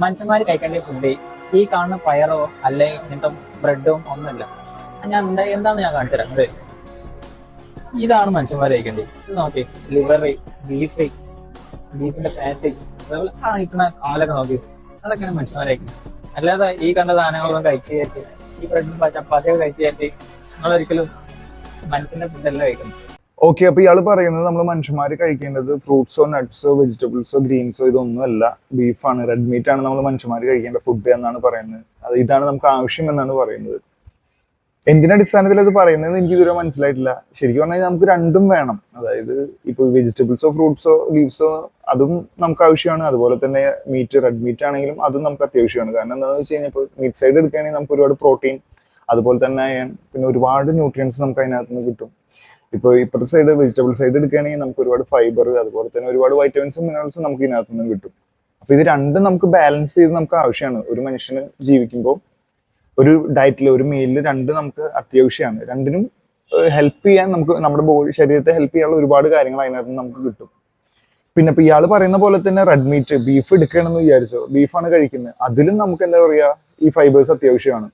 മനുഷ്യന്മാർ കഴിക്കേണ്ട ഫുഡ് ഈ കാണുന്ന പയറോ അല്ലെ ഇങ്ങനത്തെ ബ്രെഡും ഒന്നുമില്ല. ഞാൻ എന്താന്ന് ഞാൻ കാണിച്ചു തരാം. ഇതാണ് മനുഷ്യന്മാർ കഴിക്കേണ്ടത്. ഇത് നോക്കി, ലിവർ, ബീഫ്, ബീഫിന്റെ ഫാറ്റ്, അതേപോലെ ആ നിൽക്കുന്ന കാലൊക്കെ നോക്കി, അതൊക്കെയാണ് മനുഷ്യന്മാർ കഴിക്കുന്നത്. അല്ലാതെ ഈ കണ്ട സാധനങ്ങളൊന്നും കഴിച്ചു കയറ്റി, ഈ ബ്രെഡും ചപ്പാത്തിയൊക്കെ കഴിച്ചു കയറ്റി നിങ്ങളൊരിക്കലും മനുഷ്യന്റെ ഫുഡല്ല കഴിക്കുന്നത്. ഓക്കെ, അപ്പൊ ഇയാള് പറയുന്നത് നമ്മൾ മനുഷ്യന്മാർ കഴിക്കേണ്ടത് ഫ്രൂട്ട്സോ നട്ട്സോ വെജിറ്റബിൾസോ ഗ്രീൻസോ ഇതൊന്നുമല്ല, ബീഫാണ്, റെഡ് മീറ്റ് ആണ് നമ്മൾ മനുഷ്യന്മാർ കഴിക്കേണ്ട ഫുഡ് എന്നാണ് പറയുന്നത്. അത് ഇതാണ് നമുക്ക് ആവശ്യം എന്നാണ് പറയുന്നത്. എന്തിനടിസ്ഥാനത്തിൽ അത് പറയുന്നത് എനിക്ക് ഇതുവരെ മനസ്സിലായിട്ടില്ല. ശരിക്കും പറഞ്ഞാൽ നമുക്ക് രണ്ടും വേണം. അതായത് ഇപ്പൊ വെജിറ്റബിൾസോ ഫ്രൂട്ട്സോ ലീവ്സോ അതും നമുക്ക് ആവശ്യമാണ്. അതുപോലെ തന്നെ മീറ്റ്, റെഡ് മീറ്റ് ആണെങ്കിലും അതും നമുക്ക് അത്യാവശ്യമാണ്. കാരണം എന്താണെന്ന് വെച്ച് കഴിഞ്ഞാൽ ഇപ്പോൾ മീറ്റ് സൈഡ് എടുക്കുകയാണെങ്കിൽ നമുക്ക് ഒരുപാട് പ്രോട്ടീൻ, അതുപോലെ തന്നെ അയൺ, പിന്നെ ഒരുപാട് ന്യൂട്രിയൻസ് നമുക്ക് അതിനകത്ത് നിന്ന് കിട്ടും. ഇപ്പോൾ ഇപ്പോഴത്തെ സൈഡ് വെജിറ്റബിൾ സൈഡ് എടുക്കുകയാണെങ്കിൽ നമുക്ക് ഒരുപാട് ഫൈബർ, അതുപോലെ തന്നെ ഒരുപാട് വൈറ്റമിൻസും മിനറൽസും നമുക്ക് ഇതിനകത്ത് നിന്നും കിട്ടും. അപ്പൊ ഇത് രണ്ടും നമുക്ക് ബാലൻസ് ചെയ്ത് നമുക്ക് ആവശ്യമാണ്. ഒരു മനുഷ്യന് ജീവിക്കുമ്പോൾ ഒരു ഡയറ്റിൽ, ഒരു മീലിൽ രണ്ട് നമുക്ക് അത്യാവശ്യമാണ്. രണ്ടിനും ഹെൽപ്പ് ചെയ്യാൻ, നമുക്ക് നമ്മുടെ ബോഡി ശരീരത്തെ ഹെൽപ്പ് ചെയ്യാനുള്ള ഒരുപാട് കാര്യങ്ങൾ അതിനകത്ത് നിന്ന് നമുക്ക് കിട്ടും. പിന്നെ ഇപ്പൊ ഇയാൾ പറയുന്ന പോലെ തന്നെ റെഡ് മീറ്റ്, ബീഫ് എടുക്കണമെന്ന് വിചാരിച്ചോ, ബീഫാണ് കഴിക്കുന്നത്, അതിലും നമുക്ക് എന്താ പറയുക, ഈ ഫൈബേഴ്സ് അത്യാവശ്യമാണ്.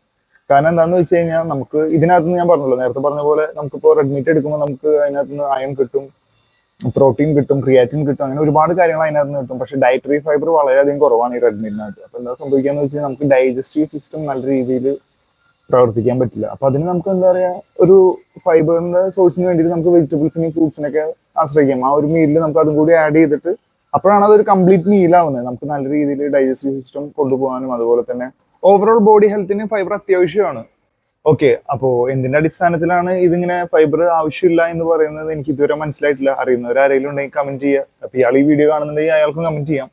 കാരണം എന്താണെന്ന് വെച്ച് കഴിഞ്ഞാൽ നമുക്ക് ഇതിനകത്ത് നിന്ന് ഞാൻ പറഞ്ഞല്ലോ, നേരത്തെ പറഞ്ഞ പോലെ നമുക്കിപ്പോൾ റെഡ് മീറ്റ് എടുക്കുമ്പോൾ നമുക്ക് അതിനകത്ത് നിന്ന് അയൺ കിട്ടും, പ്രോട്ടീൻ കിട്ടും, ക്രിയാറ്റിൻ കിട്ടും, അങ്ങനെ ഒരുപാട് കാര്യങ്ങൾ അതിനകത്ത് നിന്ന് കിട്ടും. പക്ഷെ ഡയറ്ററി ഫൈബർ വളരെയധികം കുറവാണ് ഈ റെഡ് മീറ്റിനകത്ത്. അപ്പൊ എന്താ സംഭവിക്കാന്ന് വെച്ചാൽ നമുക്ക് ഡൈജസ്റ്റീവ് സിസ്റ്റം നല്ല രീതിയിൽ പ്രവർത്തിക്കാൻ പറ്റില്ല. അപ്പൊ അതിന് നമുക്ക് എന്താ പറയാ, ഒരു ഫൈബറിന്റെ സോഴ്സിന് വേണ്ടിയിട്ട് നമുക്ക് വെജിറ്റബിൾസിനെയും ഫ്രൂട്ട്സിനൊക്കെ ആശ്രയിക്കാം. ആ ഒരു മീലിൽ നമുക്ക് അതും കൂടി ആഡ് ചെയ്തിട്ട് അപ്പോഴാണ് അതൊരു കംപ്ലീറ്റ് മീലാവുന്നത്. നമുക്ക് നല്ല രീതിയിൽ ഡൈജസ്റ്റീവ് സിസ്റ്റം കൊണ്ടുപോകാനും അതുപോലെ തന്നെ ഓവറോൾ ബോഡി ഹെൽത്തിന് ഫൈബർ അത്യാവശ്യമാണ്. ഓക്കെ, അപ്പോ എന്തിന്റെ അടിസ്ഥാനത്തിലാണ് ഇതിങ്ങനെ ഫൈബർ ആവശ്യമില്ല എന്ന് പറയുന്നത് എനിക്ക് ഇതുവരെ മനസ്സിലായിട്ടില്ല. അറിയുന്നവരാരെങ്കിലും ഉണ്ടെങ്കിൽ കമന്റ് ചെയ്യുക. അപ്പൊ ഇയാൾ ഈ വീഡിയോ കാണുന്നുണ്ടെങ്കിൽ അയാൾക്കും കമന്റ് ചെയ്യാം.